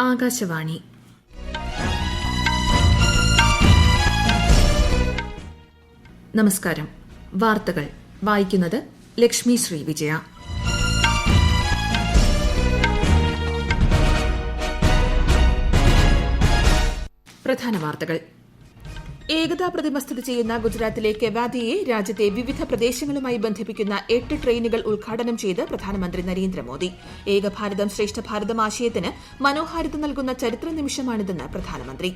ആകാശവാണി. നമസ്കാരം. വാർത്തകൾ വായിക്കുന്നത് ലക്ഷ്മി ശ്രീ വിജയ. പ്രധാന വാർത്തകൾ. ഏകതാ പ്രതിമ സ്ഥിതി ചെയ്യുന്ന ഗുജറാത്തിലെ കെവാദിയെ രാജ്യത്തെ വിവിധ പ്രദേശങ്ങളുമായി ബന്ധിപ്പിക്കുന്ന 8 ട്രെയിനുകൾ ഉദ്ഘാടനം ചെയ്ത് പ്രധാനമന്ത്രി നരേന്ദ്രമോദി. ഏക ഭാരതം ശ്രേഷ്ഠ ഭാരതം ആശയത്തിന് മനോഹാരിത നൽകുന്ന ചരിത്ര നിമിഷമാണിതെന്ന് പ്രധാനമന്ത്രി.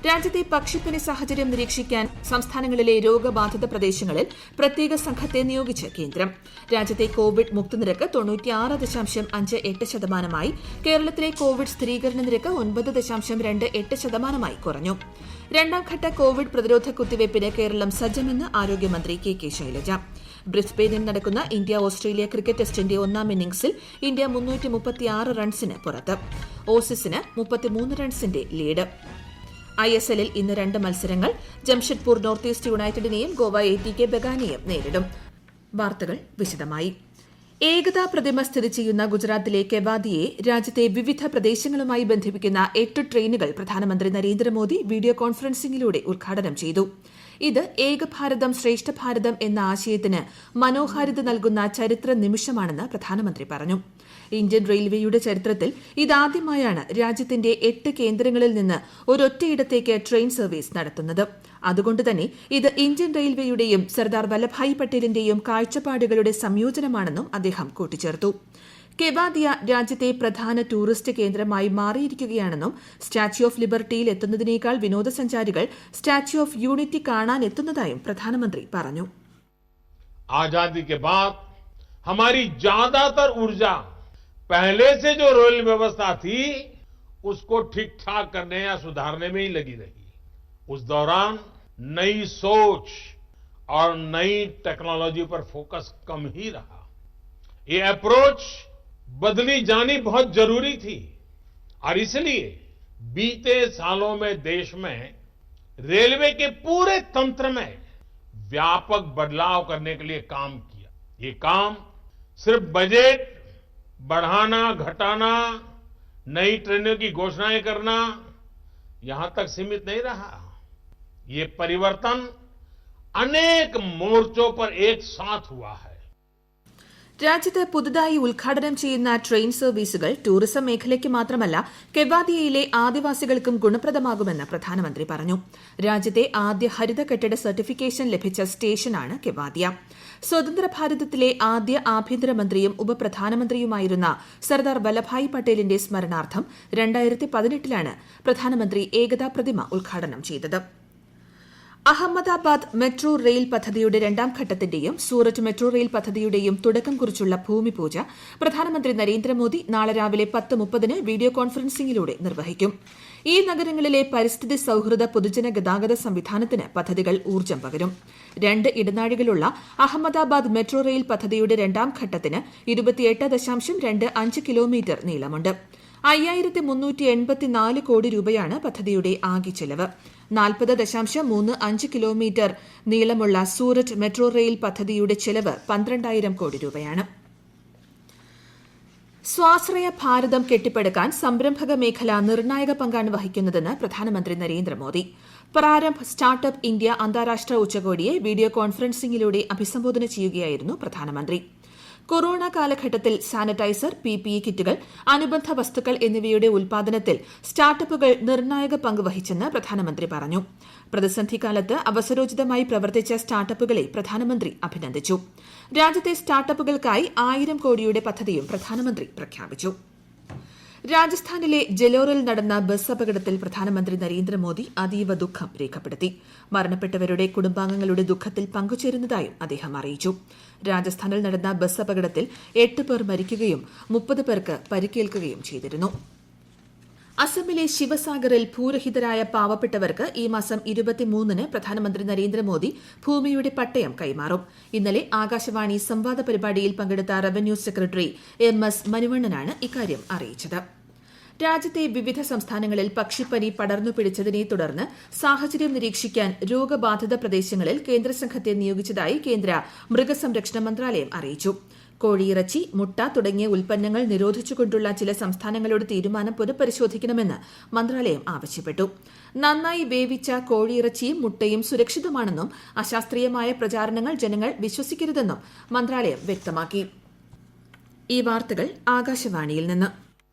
രാജ്യത്തെ പക്ഷിപ്പനി സാഹചര്യം നിരീക്ഷിക്കാൻ സംസ്ഥാനങ്ങളിലെ രോഗബാധിത പ്രദേശങ്ങളിൽ പ്രത്യേക സംഘത്തെ നിയോഗിച്ച് കേന്ദ്രം. രാജ്യത്തെ കോവിഡ് മുക്തിനിരക്ക് 96.58%. കേരളത്തിലെ കോവിഡ് സ്ഥിരീകരണ നിരക്ക് 9.28% കുറഞ്ഞു. രണ്ടാംഘട്ട കോവിഡ് പ്രതിരോധ കുത്തിവയ്പ്പിന് കേരളം സജ്ജമെന്ന് ആരോഗ്യമന്ത്രി കെ ശൈലജ. ബ്രിസ്ബെയിനിൽ നടക്കുന്ന ഇന്ത്യ ഓസ്ട്രേലിയ ക്രിക്കറ്റ് ടെസ്റ്റിന്റെ ഒന്നാം ഇന്നിംഗ്സിൽ ഇന്ത്യ 336 റൺസിന് പുറത്ത്. ഓസീസിന് 33 റൺസിന്റെ ലീഡ്. ISLൽ ഇന്ന് 2 മത്സരങ്ങൾ. ജംഷഡ്പൂർ നോർത്ത് ഈസ്റ്റ് യുണൈറ്റഡിനെയും ഗോവ ATK ബഗാനെയും നേരിടും. വാർത്തകൾ വിശദമായി. ഏകതാ പ്രതിമ സ്ഥിതി ചെയ്യുന്ന ഗുജറാത്തിലെ കെവാദിയെ രാജ്യത്തെ വിവിധ പ്രദേശങ്ങളുമായി ബന്ധിപ്പിക്കുന്ന 8 ട്രെയിനുകൾ പ്രധാനമന്ത്രി നരേന്ദ്രമോദി വീഡിയോ കോൺഫറൻസിംഗിലൂടെ ഉദ്ഘാടനം ചെയ്തു. ഇത് ഏക ഭാരതം ശ്രേഷ്ഠ ഭാരതം എന്ന ആശയത്തിന് മനോഹാരിത നൽകുന്ന ചരിത്ര നിമിഷമാണെന്ന് പ്രധാനമന്ത്രി പറഞ്ഞു. ഇന്ത്യൻ റെയിൽവേയുടെ ചരിത്രത്തിൽ ഇതാദ്യമായാണ് രാജ്യത്തിന്റെ 8 കേന്ദ്രങ്ങളിൽ നിന്ന് ഒരൊറ്റയിടത്തേക്ക് ട്രെയിൻ സർവീസ് നടത്തുന്നത്. അതുകൊണ്ടുതന്നെ ഇത് ഇന്ത്യൻ റെയിൽവേയുടെയും സർദാർ വല്ലഭായ് പട്ടേലിന്റെയും കാഴ്ചപ്പാടുകളുടെ സംയോജനമാണെന്നും അദ്ദേഹം കൂട്ടിച്ചേർത്തു. കെവാദിയ രാജ്യത്തെ പ്രധാന ടൂറിസ്റ്റ് കേന്ദ്രമായി മാറിയിരിക്കുകയാണെന്നും സ്റ്റാച്യു ഓഫ് ലിബർട്ടിയിൽ എത്തുന്നതിനേക്കാൾ വിനോദസഞ്ചാരികൾ സ്റ്റാച്യു ഓഫ് യൂണിറ്റി കാണാനെത്തുന്നതായും പ്രധാനമന്ത്രി പറഞ്ഞു. आजादी के बाद हमारी ज्यादातर ऊर्जा पहले से जो रेल व्यवस्था थी उसको ठीक ठाक करने या सुधारने में ही लगी रही. उस दौरान नई सोच और नई टेक्नोलॉजी पर फोकस कम ही रहा. ये अप्रोच बदली जानी बहुत जरूरी थी और इसलिए बीते सालों में देश में रेलवे के पूरे तंत्र में व्यापक बदलाव करने के लिए काम किया. ये काम सिर्फ बजट बढ़ाना घटाना, नई ट्रेनों की घोषणाएं करना यहां तक सीमित नहीं रहा. ये परिवर्तन अनेक मोर्चों पर एक साथ हुआ है. രാജ്യത്ത് പുതുതായി ഉദ്ഘാടനം ചെയ്യുന്ന ട്രെയിൻ സർവീസുകൾ ടൂറിസം മേഖലയ്ക്ക് മാത്രമല്ല കെവാദിയയിലെ ആദിവാസികൾക്കും ഗുണപ്രദമാകുമെന്ന് പ്രധാനമന്ത്രി പറഞ്ഞു. രാജ്യത്തെ ആദ്യ ഹരിത കെട്ടിട സർട്ടിഫിക്കേഷൻ ലഭിച്ച സ്റ്റേഷനാണ് കെവാദിയ. സ്വതന്ത്ര ഭാരതത്തിലെ ആദ്യ ആഭ്യന്തരമന്ത്രിയും ഉപപ്രധാനമന്ത്രിയുമായിരുന്ന സർദാർ വല്ലഭായ് പട്ടേലിന്റെ സ്മരണാർത്ഥം 2018 പ്രധാനമന്ത്രി ഏകതാ പ്രതിമ ഉദ്ഘാടനം ചെയ്തത്. അഹമ്മദാബാദ് മെട്രോ റെയിൽ പദ്ധതിയുടെ 2ാം ഘട്ടത്തിന്റെയും സൂററ്റ് മെട്രോ റെയിൽ പദ്ധതിയുടെയും തുടക്കം കുറിച്ചുള്ള ഭൂമിപൂജ പ്രധാനമന്ത്രി നരേന്ദ്രമോദി നാളെ രാവിലെ 10:30 വീഡിയോ കോൺഫറൻസിംഗിലൂടെ നിർവഹിക്കും. ഈ നഗരങ്ങളിലെ പരിസ്ഥിതി സൌഹൃദ പൊതുജന ഗതാഗത സംവിധാനത്തിന് പദ്ധതികൾ ഊർജ്ജം പകരും. 2 ഇടനാഴികളുള്ള അഹമ്മദാബാദ് മെട്രോ റെയിൽ പദ്ധതിയുടെ 2ാം ഘട്ടത്തിന് 28.25 കിലോമീറ്റർ നീളമുണ്ട്. 5384 കോടി രൂപയാണ് പദ്ധതിയുടെ ആകെ ചെലവ്. 40.35 കിലോമീറ്റർ നീളമുള്ള സൂററ്റ് മെട്രോ റെയിൽ പദ്ധതിയുടെ ചെലവ് 12,000 കോടി രൂപയാണ്. സ്വാശ്രയ ഭാരതം കെട്ടിപ്പടുക്കാൻ സംരംഭക മേഖല നിർണായക പങ്കാണ് വഹിക്കുന്നതെന്ന് പ്രധാനമന്ത്രി നരേന്ദ്രമോദി. പ്രാരംഭ് സ്റ്റാർട്ടപ്പ് ഇന്ത്യ അന്താരാഷ്ട്ര ഉച്ചകോടിയെ വീഡിയോ കോൺഫറൻസിംഗിലൂടെ അഭിസംബോധന ചെയ്യുകയായിരുന്നു പ്രധാനമന്ത്രി. കൊറോണ കാലഘട്ടത്തിൽ സാനിറ്റൈസർ, PPE കിറ്റുകൾ, അനുബന്ധ വസ്തുക്കൾ എന്നിവയുടെ ഉൽപാദനത്തിൽ സ്റ്റാർട്ടപ്പുകൾ നിർണായക പങ്ക് വഹിച്ചെന്ന് പ്രധാനമന്ത്രി പറഞ്ഞു. പ്രതിസന്ധി കാലത്ത് അവസരോചിതമായി പ്രവർത്തിച്ച സ്റ്റാർട്ടപ്പുകളെ പ്രധാനമന്ത്രി അഭിനന്ദിച്ചു. രാജ്യത്തെ സ്റ്റാർട്ടപ്പുകൾക്കായി 1000 കോടിയുടെ പദ്ധതിയും പ്രധാനമന്ത്രി പ്രഖ്യാപിച്ചു. രാജസ്ഥാനിലെ ജലോറിൽ നടന്ന ബസ് അപകടത്തിൽ പ്രധാനമന്ത്രി നരേന്ദ്രമോദി അതീവ ദുഃഖം രേഖപ്പെടുത്തി. മരണപ്പെട്ടവരുടെ കുടുംബാംഗങ്ങളുടെ ദുഃഖത്തിൽ പങ്കുചേരുന്നതായും അദ്ദേഹം അറിയിച്ചു. രാജസ്ഥാനിൽ നടന്ന ബസ് അപകടത്തിൽ 8 പേർ മരിക്കുകയും 30 പേർക്ക് പരിക്കേൽക്കുകയും ചെയ്തിരുന്നു. അസമിലെ ശിവസാഗറിൽ ഭൂരഹിതരായ പാവപ്പെട്ടവർക്ക് ഈ മാസം 23-ന് പ്രധാനമന്ത്രി നരേന്ദ്രമോദി ഭൂമിയുടെ പട്ടയം കൈമാറും. ഇന്നലെ ആകാശവാണി സംവാദ പരിപാടിയിൽ പങ്കെടുത്ത റവന്യൂ സെക്രട്ടറി MS മണിവണ്ണനാണ് ഇക്കാര്യം അറിയിച്ചത്. രാജ്യത്തെ വിവിധ സംസ്ഥാനങ്ങളിൽ പക്ഷിപ്പനി പടർന്നു പിടിച്ചതിനെ തുടർന്ന് സാഹചര്യം നിരീക്ഷിക്കാൻ രോഗബാധിത പ്രദേശങ്ങളിൽ കേന്ദ്രസംഘത്തെ നിയോഗിച്ചതായി കേന്ദ്ര മൃഗസംരക്ഷണ മന്ത്രാലയം അറിയിച്ചു. കോഴിയിറച്ചി, മുട്ട തുടങ്ങിയ ഉൽപ്പന്നങ്ങൾ നിരോധിച്ചുകൊണ്ടുള്ള ചില സംസ്ഥാനങ്ങളുടെ തീരുമാനം പുനഃപരിശോധിക്കണമെന്ന് മന്ത്രാലയം ആവശ്യപ്പെട്ടു. നന്നായി വേവിച്ച കോഴിയിറച്ചിയും മുട്ടയും സുരക്ഷിതമാണെന്നും അശാസ്ത്രീയമായ പ്രചാരണങ്ങൾ ജനങ്ങൾ വിശ്വസിക്കരുതെന്നും മന്ത്രാലയം വ്യക്തമാക്കി. ഈ വാർത്തകൾ ആകാശവാണിയിൽ നിന്ന്.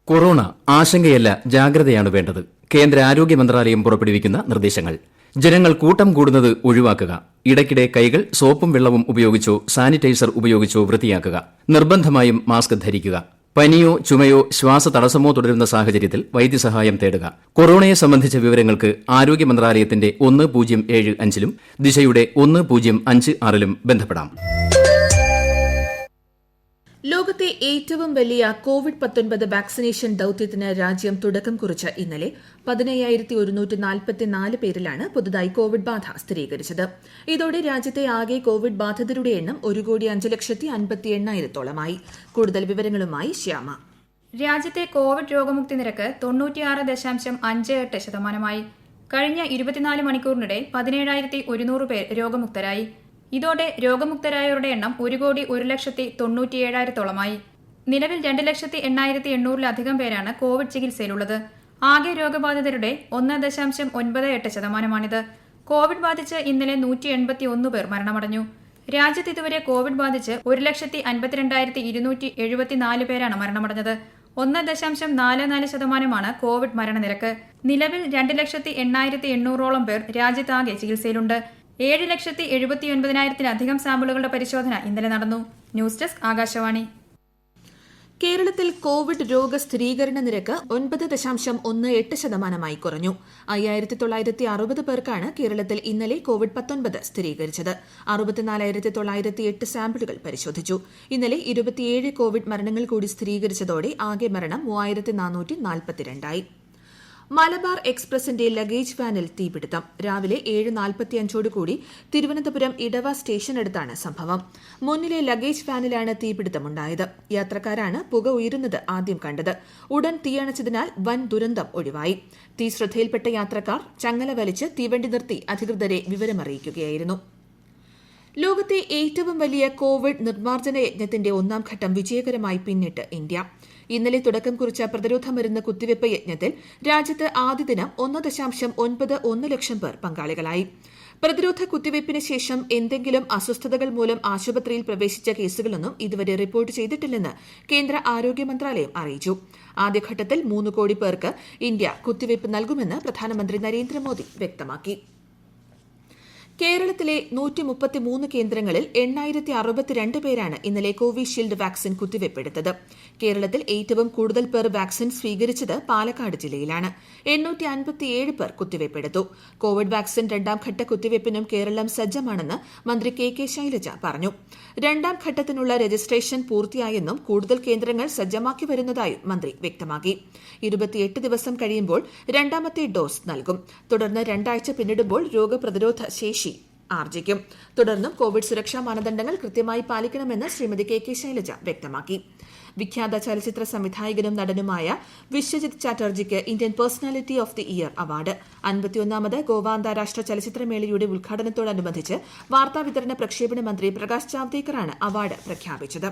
കൊറോണ ആശങ്കയല്ല, ജാഗ്രതയാണ് വേണ്ടത്. കേന്ദ്ര ആരോഗ്യ മന്ത്രാലയം പുറപ്പെടുവിക്കുന്ന നിർദ്ദേശങ്ങൾ. ജനങ്ങൾ കൂട്ടം കൂടുന്നത് ഒഴിവാക്കുക. ഇടയ്ക്കിടെ കൈകൾ സോപ്പും വെള്ളവും ഉപയോഗിച്ചോ സാനിറ്റൈസർ ഉപയോഗിച്ചോ വൃത്തിയാക്കുക. നിർബന്ധമായും മാസ്ക് ധരിക്കുക. പനിയോ ചുമയോ ശ്വാസതടസ്സമോ തുടരുന്ന സാഹചര്യത്തിൽ വൈദ്യസഹായം തേടുക. കൊറോണയെ സംബന്ധിച്ച വിവരങ്ങൾക്ക് ആരോഗ്യ മന്ത്രാലയത്തിന്റെ 1075 ദിശയുടെ 1056 ബന്ധപ്പെടാം. ലോകത്തെ ഏറ്റവും വലിയ കോവിഡ്-19 വാക്സിനേഷൻ ദൌത്യത്തിന് രാജ്യം തുടക്കം കുറിച്ച ഇന്നലെ 15,144 പേരിലാണ് പുതുതായി കോവിഡ് ബാധ സ്ഥിരീകരിച്ചത്. ഇതോടെ രാജ്യത്തെ ആകെ കോവിഡ് ബാധിതരുടെ എണ്ണം 1,05,58,000-ത്തോളമായി. കൂടുതൽ വിവരങ്ങളുമായി ശ്യാമ. രാജ്യത്തെ കോവിഡ് രോഗമുക്തി നിരക്ക് 96.58%. കഴിഞ്ഞ 24 മണിക്കൂറിനിടെ 17,100 പേർ രോഗമുക്തരായി. ഇതോടെ രോഗമുക്തരായവരുടെ എണ്ണം 1,01,97,000-ത്തോളമായി. നിലവിൽ 2,08,800-ലധികം പേരാണ് കോവിഡ് ചികിത്സയിലുള്ളത്. ആകെ രോഗബാധിതരുടെ 1.98%. കോവിഡ് ബാധിച്ച് ഇന്നലെ 181 പേർ മരണമടഞ്ഞു. രാജ്യത്ത് ഇതുവരെ കോവിഡ് ബാധിച്ച് 1,52,274 പേരാണ് മരണമടഞ്ഞത്. 1.44% കോവിഡ് മരണനിരക്ക്. നിലവിൽ 2,08,800-ഓളം പേർ രാജ്യത്താകെ ചികിത്സയിലുണ്ട്. 7,79,000-ലധികം സാമ്പിളുകളുടെ പരിശോധന ഇന്നലെ നടന്നു. News desk Akashvani. കേരളത്തിൽ കോവിഡ് രോഗസ്ഥിരീകരണ നിരക്ക് 9.18% കുറഞ്ഞു. 5,960 പേർക്കാണ് കേരളത്തിൽ ഇന്നലെ കോവിഡ്-19 സ്ഥിരീകരിച്ചത്. 64,908 സാമ്പിളുകൾ പരിശോധിച്ചു. ഇന്നലെ 27 കോവിഡ് മരണങ്ങൾ കൂടി സ്ഥിരീകരിച്ചതോടെ ആകെ മരണം 3,442 ആയി. മലബാർ എക്സ്പ്രസിന്റെ ലഗേജ് വാനിൽ തീപിടുത്തം. രാവിലെ 7:45 തിരുവനന്തപുരം ഇടവ സ്റ്റേഷനടുത്താണ് സംഭവം. മുന്നിലെ ലഗേജ് വാനിലാണ് തീപിടുത്തമുണ്ടായത്. യാത്രക്കാരാണ് പുക ഉയരുന്നത് ആദ്യം കണ്ടത്. ഉടൻ തീയണച്ചതിനാൽ വൻ ദുരന്തം ഒഴിവായി. തീ ശ്രദ്ധയിൽപ്പെട്ട യാത്രക്കാർ ചങ്ങല വലിച്ച് തീവണ്ടി നിർത്തി അധികൃതരെ വിവരമറിയിക്കുകയായിരുന്നു. ലോകത്തെ ഏറ്റവും വലിയ കോവിഡ് നിർമ്മാർജ്ജന യജ്ഞത്തിന്റെ 1ാം ഘട്ടം വിജയകരമായി പിന്നിട്ട് ഇന്ത്യ. ഇന്നലെ തുടക്കം കുറിച്ച പ്രതിരോധ മരുന്ന് കുത്തിവയ്പ് യജ്ഞത്തിൽ രാജ്യത്ത് ആദ്യ ദിനം 1.91 ലക്ഷം പേർ പങ്കാളികളായി. പ്രതിരോധ കുത്തിവയ്പ്പിന് ശേഷം എന്തെങ്കിലും അസ്വസ്ഥതകൾ മൂലം ആശുപത്രിയിൽ പ്രവേശിച്ച കേസുകളൊന്നും ഇതുവരെ റിപ്പോർട്ട് ചെയ്തിട്ടില്ലെന്ന് കേന്ദ്ര ആരോഗ്യ മന്ത്രാലയം അറിയിച്ചു. ആദ്യഘട്ടത്തിൽ 3 കോടി പേർക്ക് ഇന്ത്യ കുത്തിവയ്പ് നൽകുമെന്ന് പ്രധാനമന്ത്രി നരേന്ദ്രമോദി വ്യക്തമാക്കി. കേരളത്തിലെ 133 കേന്ദ്രങ്ങളിൽ 8,062 പേരാണ് ഇന്നലെ കോവിഷീൽഡ് വാക്സിൻ കുത്തിവയ്പ്പെടുത്തത്. കേരളത്തിൽ ഏറ്റവും കൂടുതൽ പേർ വാക്സിൻ സ്വീകരിച്ചത് പാലക്കാട് ജില്ലയിലാണ്. 857 പേർ കുത്തിവയ്പ്പെടുത്തു. കോവിഡ് വാക്സിൻ 2ാം ഘട്ട കുത്തിവയ്പ്പിനും കേരളം സജ്ജമാണെന്ന് മന്ത്രി കെ ശൈലജ പറഞ്ഞു. 2ാം ഘട്ടത്തിനുള്ള രജിസ്ട്രേഷൻ പൂർത്തിയായെന്നും കൂടുതൽ കേന്ദ്രങ്ങൾ സജ്ജമാക്കി വരുന്നതായും മന്ത്രി വ്യക്തമാക്കി. 28 ദിവസം കഴിയുമ്പോൾ 2ാമത്തെ ഡോസ് നൽകും. തുടർന്ന് 2 ആഴ്ച പിന്നിടുമ്പോൾ രോഗപ്രതിരോധ ശേഷി ആർജിക്കും. തുടർന്നും കോവിഡ് സുരക്ഷാ മാനദണ്ഡങ്ങൾ കൃത്യമായി പാലിക്കണമെന്ന് ശ്രീമതി കെ ശൈലജ വ്യക്തമാക്കി. വിഖ്യാത ചലച്ചിത്ര സംവിധായകനും നടനുമായ വിശ്വജിത് ചാറ്റർജിക്ക് Indian personality of the year award. 51ാമത് ഗോവ അന്താരാഷ്ട്ര ചലച്ചിത്രമേളയുടെ ഉദ്ഘാടനത്തോടനുബന്ധിച്ച് വാർത്താവിതരണ പ്രക്ഷേപണ മന്ത്രി പ്രകാശ് ജാവ്ദേക്കറാണ് അവാർഡ് പ്രഖ്യാപിച്ചത്.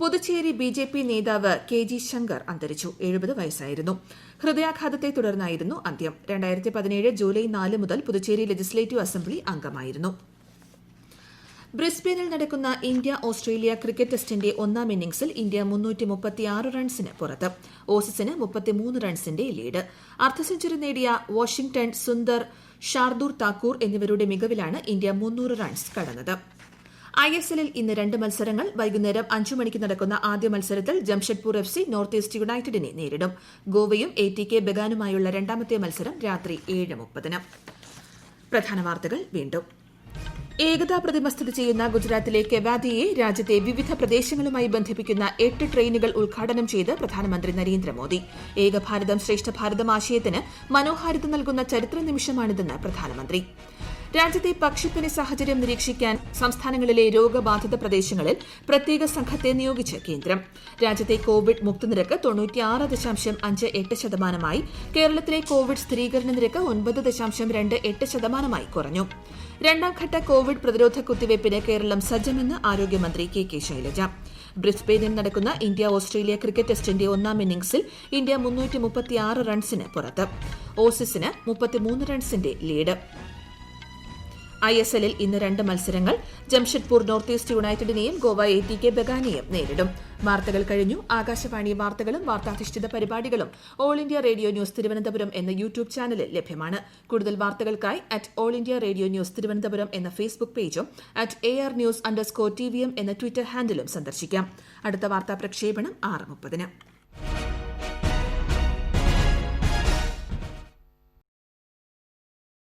പുതുച്ചേരി ബിജെപി നേതാവ് കെ.ജി. ശങ്കർ അന്തരിച്ചു. 70 വയസ്സായിരുന്നു. ഹൃദയാഘാതത്തെ തുടർന്നായിരുന്നു അന്ത്യം. 2017 ജൂലൈ 4 മുതൽ പുതുച്ചേരി ലെജിസ്ലേറ്റീവ് അസംബ്ലി അംഗമായിരുന്നു. ബ്രിസ്ബെയിനിൽ നടക്കുന്ന ഇന്ത്യ-ഓസ്ട്രേലിയ ക്രിക്കറ്റ് ടെസ്റ്റിന്റെ 1ാം ഇന്നിംഗ്സിൽ ഇന്ത്യ 336 റൺസിന് പുറത്ത്. ഓസീസിന് 33 റൺസിന്റെ ലീഡ്. അർദ്ധ സെഞ്ചുറി നേടിയ വാഷിംഗ്ടൺ സുന്ദർ, ഷാർദൂർ താക്കൂർ എന്നിവരുടെ മികവിലാണ് ഇന്ത്യ 300 റൺസ് കടന്നത്. ISLൽ ഇന്ന് 2 മത്സരങ്ങൾ. വൈകുന്നേരം 5 മണിക്ക് നടക്കുന്ന ആദ്യ മത്സരത്തിൽ ജംഷഡ്പൂർ FC നോർത്ത് ഈസ്റ്റ് യുണൈറ്റഡിനെ നേരിടും. ഗോവയും ATK ബെഗാനുമായുള്ള 2ാമത്തെ മത്സരം രാത്രി 7:30. പ്രധാന വാർത്തകൾ വീണ്ടും. ഏകതാ പ്രതിമ സ്ഥിതി ചെയ്യുന്ന ഗുജറാത്തിലെ കെവാദിയെ രാജ്യത്തെ വിവിധ പ്രദേശങ്ങളുമായി ബന്ധിപ്പിക്കുന്ന 8 ട്രെയിനുകൾ ഉദ്ഘാടനം ചെയ്ത് പ്രധാനമന്ത്രി നരേന്ദ്രമോദി. ഏകഭാരതം ശ്രേഷ്ഠ ഭാരതം ആശയത്തിന് മനോഹാരിത നൽകുന്ന ചരിത്ര നിമിഷമാണിതെന്ന് പ്രധാനമന്ത്രി. രാജ്യത്തെ പക്ഷിപ്പനി സാഹചര്യം നിരീക്ഷിക്കാൻ സംസ്ഥാനങ്ങളിലെ രോഗബാധിത പ്രദേശങ്ങളിൽ പ്രത്യേക സംഘത്തെ നിയോഗിച്ച് കേന്ദ്രം. രാജ്യത്തെ കോവിഡ് മുക്തിനിരക്ക് 96.58%. കേരളത്തിലെ കോവിഡ് സ്ഥിരീകരണ നിരക്ക് 9.28% കുറഞ്ഞു. രണ്ടാംഘട്ട കോവിഡ് പ്രതിരോധ കുത്തിവയ്പ്പിന് കേരളം സജ്ജമെന്ന് ആരോഗ്യമന്ത്രി കെ ശൈലജ. ബ്രിസ്ബെയിനിൽ നടക്കുന്ന ഇന്ത്യ ഓസ്ട്രേലിയ ക്രിക്കറ്റ് ടെസ്റ്റിന്റെ ഒന്നാം ഇന്നിംഗ്സിൽ ഇന്ത്യ 336 റൺസിന് പുറത്ത്. ഓസീസിന് 33 റൺസിന്റെ ലീഡ്. ISLൽ ഇന്ന് 2 മത്സരങ്ങൾ. ജംഷഡ്പൂർ നോർത്ത് ഈസ്റ്റ് യുണൈറ്റഡിനെയും ഗോവ ATK ബഗാനെയും നേരിടും. വാർത്തകൾ കഴിഞ്ഞു. ആകാശവാണി വാർത്തകളും വാർത്താധിഷ്ഠിത പരിപാടികളും all India radio news Thiruvananthapuram എന്ന യൂട്യൂബ് ചാനലിൽ ലഭ്യമാണ്. കൂടുതൽ വാർത്തകൾക്കായി @all India radio news Thiruvananthapuram എന്ന ഫേസ്ബുക്ക് പേജും @ARnews_TVM എന്ന ട്വിറ്റർ ഹാൻഡിലും സന്ദർശിക്കാം. അടുത്ത വാർത്താ പ്രക്ഷേപണം 6:30.